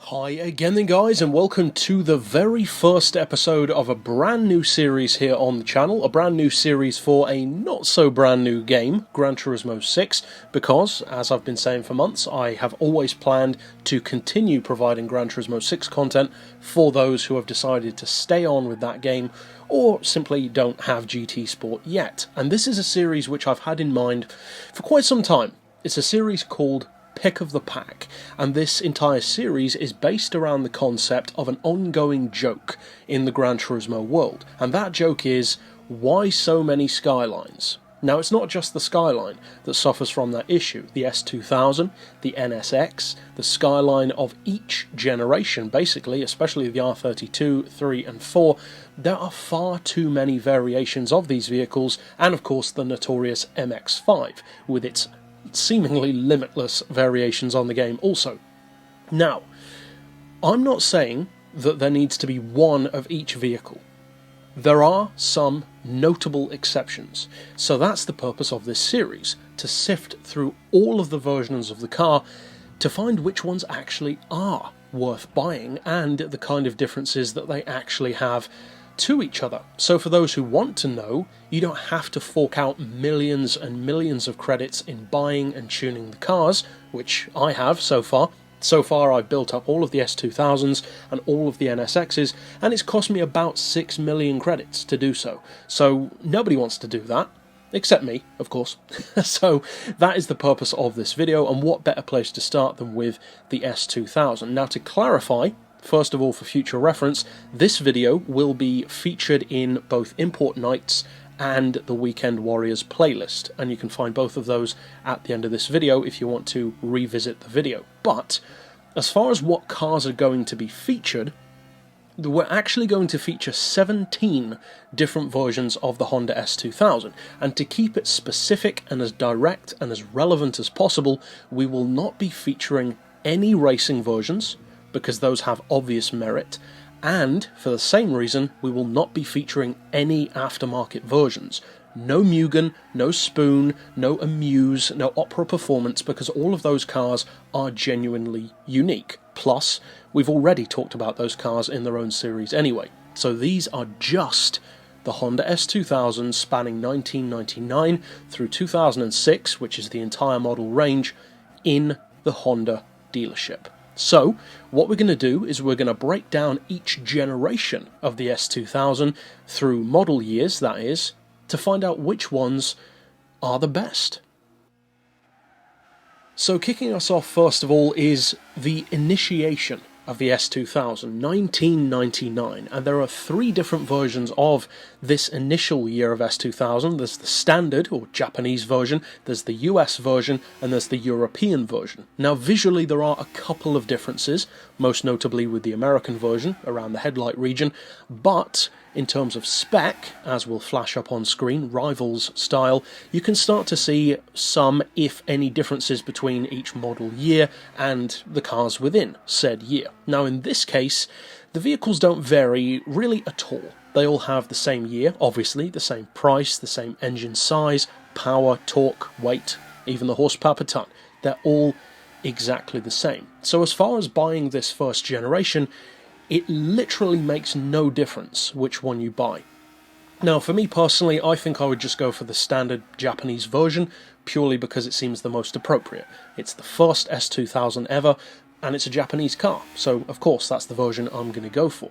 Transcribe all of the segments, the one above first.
Hi again then guys, and welcome to the very first episode of a brand new series here on the channel, a brand new series for a not so brand new game, Gran Turismo 6, because, as I've been saying for months, I have always planned to continue providing Gran Turismo 6 content for those who have decided to stay on with that game, or simply don't have GT Sport yet. And this is a series which I've had in mind for quite some time. It's a series called Pick of the Pack, and this entire series is based around the concept of an ongoing joke in the Gran Turismo world, and that joke is, why so many Skylines? Now, it's not just the Skyline that suffers from that issue. The S2000, the NSX, the Skyline of each generation, basically, especially the R32, 3 and 4, there are far too many variations of these vehicles, and of course the notorious MX-5, with its seemingly limitless variations on the game also. Now, I'm not saying that there needs to be one of each vehicle. There are some notable exceptions, so that's the purpose of this series, to sift through all of the versions of the car to find which ones actually are worth buying and the kind of differences that they actually have to each other. So for those who want to know, you don't have to fork out millions and millions of credits in buying and tuning the cars, which I have so far. So far I've built up all of the S2000s and all of the NSXs, and it's cost me about 6 million credits to do so. So nobody wants to do that, except me, of course. So that is the purpose of this video, and what better place to start than with the S2000. Now, to clarify, first of all, for future reference, this video will be featured in both Import Nights and the Weekend Warriors playlist, and you can find both of those at the end of this video if you want to revisit the video. But as far as what cars are going to be featured, we're actually going to feature 17 different versions of the Honda S2000, and to keep it specific and as direct and as relevant as possible, we will not be featuring any racing versions, because those have obvious merit, and for the same reason we will not be featuring any aftermarket versions. No Mugen, no Spoon, no Amuse, no Opera Performance, because all of those cars are genuinely unique. Plus, we've already talked about those cars in their own series anyway. So these are just the Honda S2000 spanning 1999 through 2006, which is the entire model range, in the Honda dealership. So, what we're going to do is we're going to break down each generation of the S2000 through model years, that is, to find out which ones are the best. So kicking us off first of all is the initiation of the S2000, 1999, and there are three different versions of this initial year of S2000. There's the standard, or Japanese version, there's the US version, and there's the European version. Now visually there are a couple of differences, most notably with the American version, around the headlight region, but in terms of spec, as will flash up on screen, Rivals style, you can start to see some, if any, differences between each model year and the cars within said year. Now in this case, the vehicles don't vary really at all. They all have the same year, obviously, the same price, the same engine size, power, torque, weight, even the horsepower per ton. They're all exactly the same. So as far as buying this first generation, it literally makes no difference which one you buy. Now, for me personally, I think I would just go for the standard Japanese version, purely because it seems the most appropriate. It's the first S2000 ever, and it's a Japanese car, so of course that's the version I'm going to go for.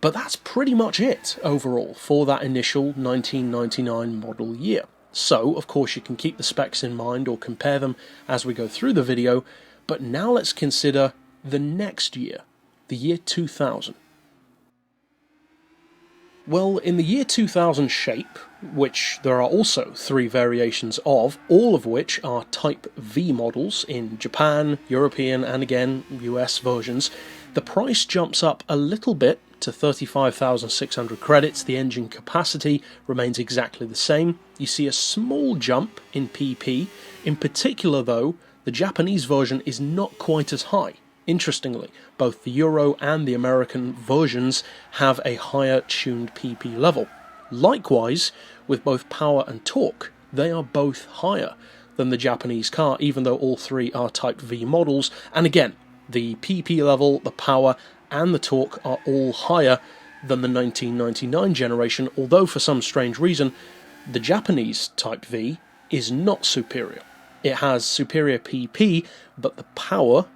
But that's pretty much it overall for that initial 1999 model year. So, of course, you can keep the specs in mind or compare them as we go through the video, but now let's consider the next year, the year 2000. Well, in the year 2000 shape, which there are also three variations of, all of which are Type V models in Japan, European, and again, US versions, the price jumps up a little bit to 35,600 credits. The engine capacity remains exactly the same. You see a small jump in PP. In particular, though, the Japanese version is not quite as high. Interestingly, both the Euro and the American versions have a higher tuned PP level. Likewise, with both power and torque, they are both higher than the Japanese car, even though all three are Type V models, and again, The PP level, the power, and the torque are all higher than the 1999 generation, although for some strange reason, the Japanese Type V is not superior. It has superior PP, but the power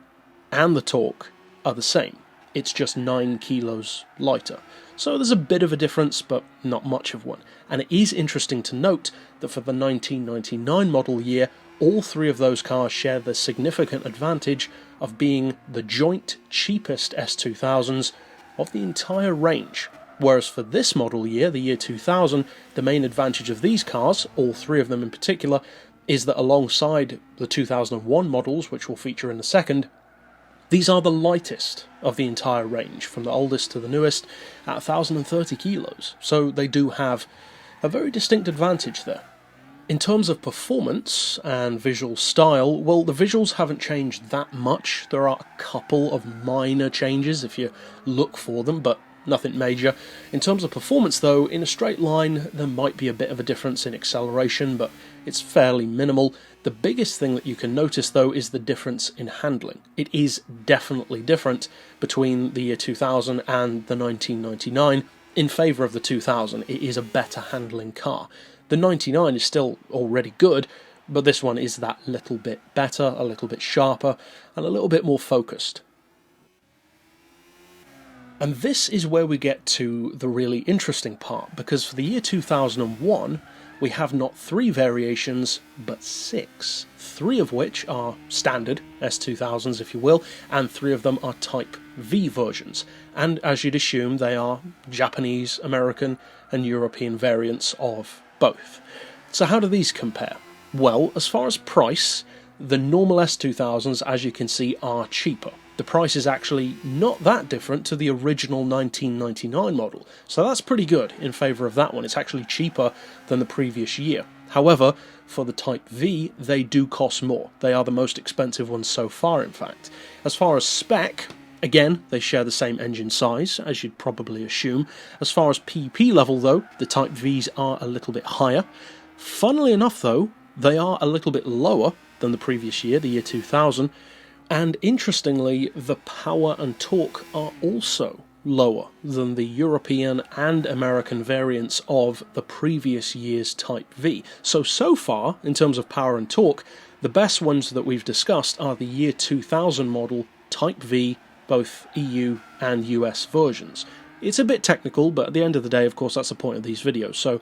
and the torque are the same. It's just 9 kilos lighter. So there's a bit of a difference, but not much of one. And it is interesting to note that for the 1999 model year, all three of those cars share the significant advantage of being the joint cheapest S2000s of the entire range. Whereas for this model year, the year 2000, the main advantage of these cars, all three of them in particular, is that alongside the 2001 models, which we'll feature in a second, these are the lightest of the entire range, from the oldest to the newest, at 1,030 kilos, so they do have a very distinct advantage there. In terms of performance and visual style, well, the visuals haven't changed that much. There are a couple of minor changes if you look for them, but nothing major. In terms of performance though, in a straight line there might be a bit of a difference in acceleration, but it's fairly minimal. The biggest thing that you can notice though is the difference in handling. It is definitely different between the year 2000 and the 1999 in favour of the 2000. It is a better handling car. The 99 is still already good, but this one is that little bit better, a little bit sharper, and a little bit more focused. And this is where we get to the really interesting part, because for the year 2001, we have not 3 variations, but 6. 3 of which are standard S2000s, if you will, and 3 of them are Type V versions. And as you'd assume, they are Japanese, American, and European variants of both. So how do these compare? Well, as far as price, the normal S2000s, as you can see, are cheaper. The price is actually not that different to the original 1999 model, so that's pretty good in favour of that one. It's actually cheaper than the previous year. However, for the Type V, they do cost more. They are the most expensive ones so far, in fact. As far as spec, again, they share the same engine size, as you'd probably assume. As far as PP level, though, the Type Vs are a little bit higher. Funnily enough, though, they are a little bit lower than the previous year, the year 2000, and interestingly, the power and torque are also lower than the European and American variants of the previous year's Type V. So far, in terms of power and torque, the best ones that we've discussed are the year 2000 model Type V, both EU and US versions. It's a bit technical, but at the end of the day, of course, that's the point of these videos, so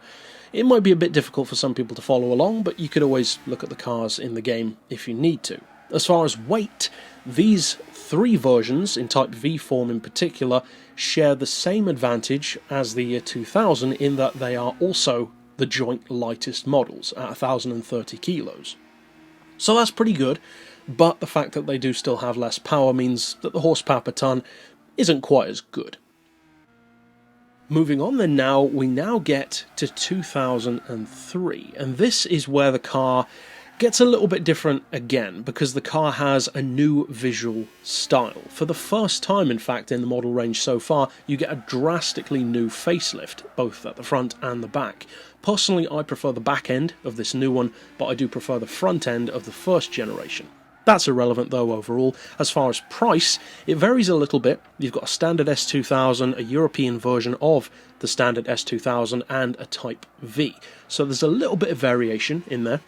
it might be a bit difficult for some people to follow along, but you could always look at the cars in the game if you need to. As far as weight, these 3 versions, in Type V form in particular, share the same advantage as the year 2000 in that they are also the joint lightest models at 1,030 kilos. So that's pretty good, but the fact that they do still have less power means that the horsepower per tonne isn't quite as good. Moving on then now, we now get to 2003, and this is where the car gets a little bit different again, because the car has a new visual style. For the first time, in fact, in the model range so far, you get a drastically new facelift, both at the front and the back. Personally, I prefer the back end of this new one, but I do prefer the front end of the first generation. That's irrelevant though overall. As far as price, it varies a little bit. You've got a standard S2000, a European version of the standard S2000, and a Type V. So there's a little bit of variation in there.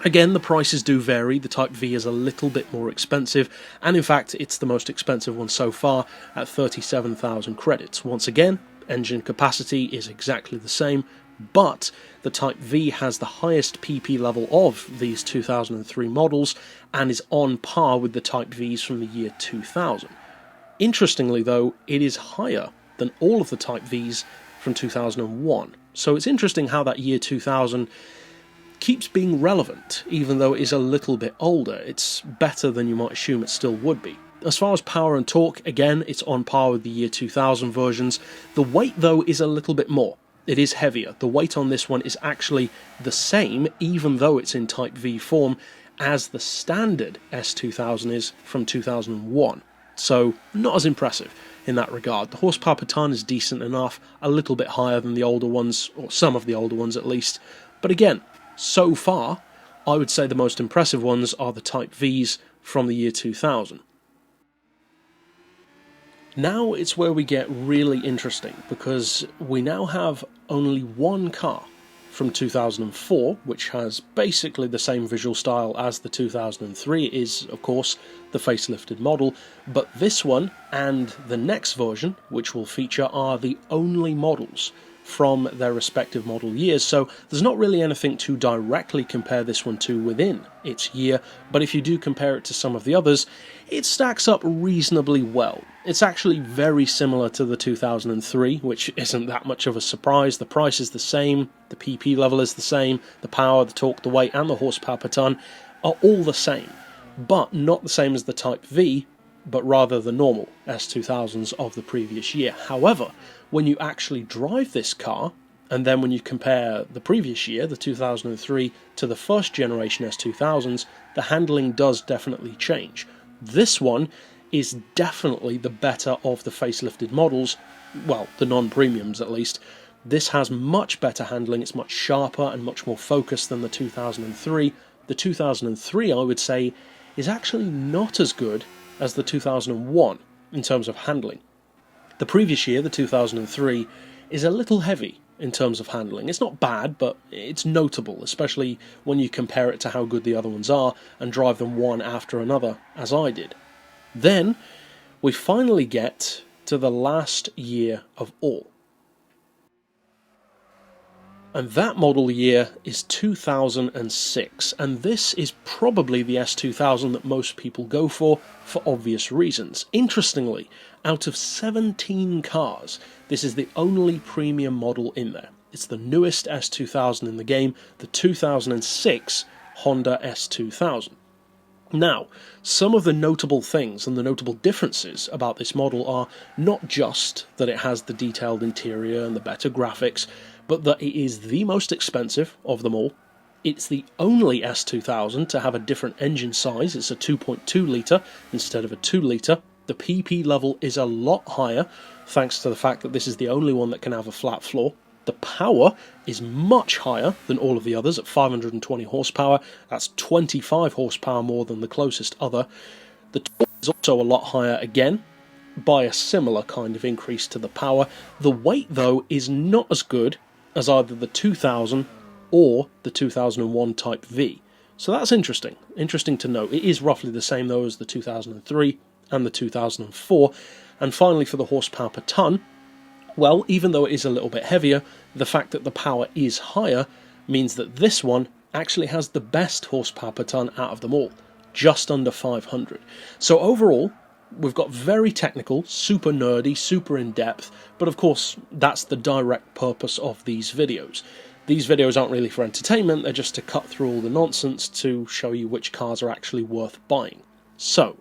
Again, the prices do vary. The Type V is a little bit more expensive, and in fact it's the most expensive one so far at 37,000 credits. Once again, engine capacity is exactly the same, but the Type V has the highest PP level of these 2003 models and is on par with the Type Vs from the year 2000. Interestingly though, it is higher than all of the Type Vs from 2001. So it's interesting how that year 2000 keeps being relevant, even though it is a little bit older. It's better than you might assume it still would be. As far as power and torque, again, it's on par with the year 2000 versions. The weight, though, is a little bit more. It is heavier. The weight on this one is actually the same, even though it's in Type V form, as the standard S2000 is from 2001. So, not as impressive in that regard. The horsepower per tonne is decent enough, a little bit higher than the older ones, or some of the older ones at least. But again, so far, I would say the most impressive ones are the Type Vs from the year 2000. Now it's where we get really interesting, because we now have only one car from 2004, which has basically the same visual style as the 2003. It is, of course, the facelifted model, but this one and the next version, which will feature, are the only models from their respective model years, so there's not really anything to directly compare this one to within its year, but if you do compare it to some of the others, it stacks up reasonably well. It's actually very similar to the 2003, which isn't that much of a surprise. The price is the same, the PP level is the same, the power, the torque, the weight, and the horsepower per ton are all the same, but not the same as the Type V, but rather the normal S2000s of the previous year. However, when you actually drive this car, and then when you compare the previous year, the 2003, to the first generation S2000s, the handling does definitely change. This one is definitely the better of the facelifted models, well, the non-premiums at least. This has much better handling, it's much sharper and much more focused than the 2003. The 2003, I would say, is actually not as good as the 2001 in terms of handling. The previous year, the 2003, is a little heavy in terms of handling. It's not bad, but it's notable, especially when you compare it to how good the other ones are and drive them one after another, as I did. Then, we finally get to the last year of all. And that model year is 2006, and this is probably the S2000 that most people go for obvious reasons. Interestingly, out of 17 cars, this is the only premium model in there. It's the newest S2000 in the game, the 2006 Honda S2000. Now, some of the notable things and the notable differences about this model are not just that it has the detailed interior and the better graphics, but that it is the most expensive of them all. It's the only S2000 to have a different engine size. It's a 2.2 litre instead of a 2 litre. The PP level is a lot higher, thanks to the fact that this is the only one that can have a flat floor. The power is much higher than all of the others at 520 horsepower. That's 25 horsepower more than the closest other. The torque is also a lot higher again, by a similar kind of increase to the power. The weight, though, is not as good as either the 2000 or the 2001 Type V. So that's interesting. Interesting to know. It is roughly the same, though, as the 2003 and the 2004. And finally, for the horsepower per ton, well, even though it is a little bit heavier, the fact that the power is higher means that this one actually has the best horsepower per ton out of them all, just under 500. So overall, we've got very technical, super nerdy, super in-depth, but of course, that's the direct purpose of these videos. These videos aren't really for entertainment, they're just to cut through all the nonsense to show you which cars are actually worth buying. So,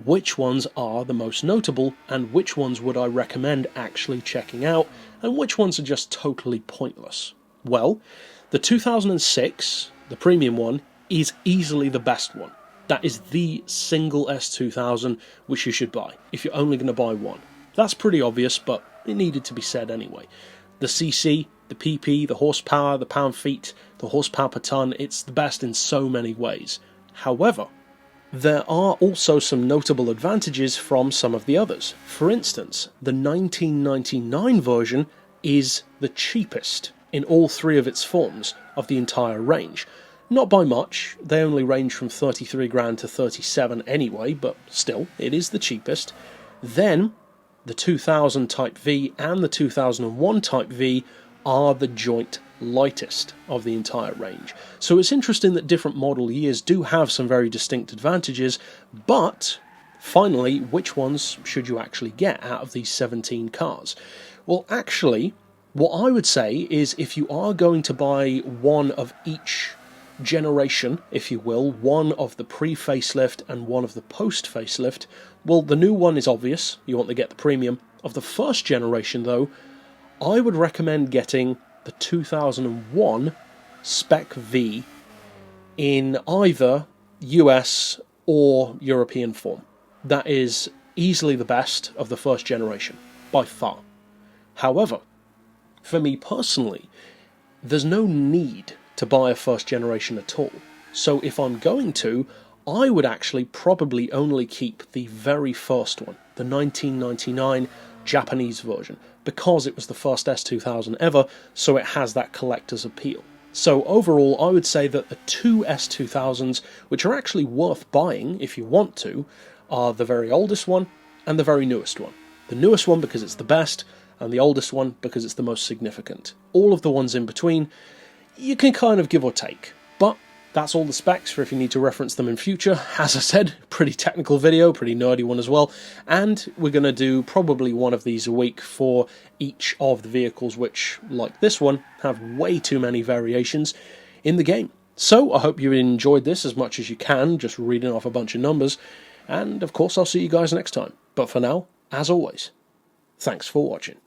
which ones are the most notable, and which ones would I recommend actually checking out, and which ones are just totally pointless? Well, the 2006, the premium one, is easily the best one. That is the single S2000 which you should buy, if you're only going to buy one. That's pretty obvious, but it needed to be said anyway. The CC, the PP, the horsepower, the pound-feet, the horsepower per ton, it's the best in so many ways. However, there are also some notable advantages from some of the others. For instance, the 1999 version is the cheapest in all three of its forms of the entire range. Not by much, they only range from 33 grand to 37 anyway, but still, it is the cheapest. Then, the 2000 Type V and the 2001 Type V are the joint lightest of the entire range. So it's interesting that different model years do have some very distinct advantages, but finally, which ones should you actually get out of these 17 cars? Well, actually, what I would say is if you are going to buy one of each generation, if you will, one of the pre-facelift and one of the post-facelift, well, the new one is obvious, you want to get the premium. Of the first generation, though, I would recommend getting the 2001 Spec V in either US or European form. That is easily the best of the first generation, by far. However, for me personally, there's no need to buy a first generation at all. So if I'm going to, I would actually probably only keep the very first one, the 1999 Japanese version, because it was the first S2000 ever, so it has that collector's appeal. So overall, I would say that the two S2000s, which are actually worth buying if you want to, are the very oldest one and the very newest one. The newest one because it's the best, and the oldest one because it's the most significant. All of the ones in between, you can kind of give or take. But that's all the specs for if you need to reference them in future. As I said, pretty technical video, pretty nerdy one as well. And we're going to do probably one of these a week for each of the vehicles which, like this one, have way too many variations in the game. So I hope you enjoyed this as much as you can, just reading off a bunch of numbers. And of course I'll see you guys next time. But for now, as always, thanks for watching.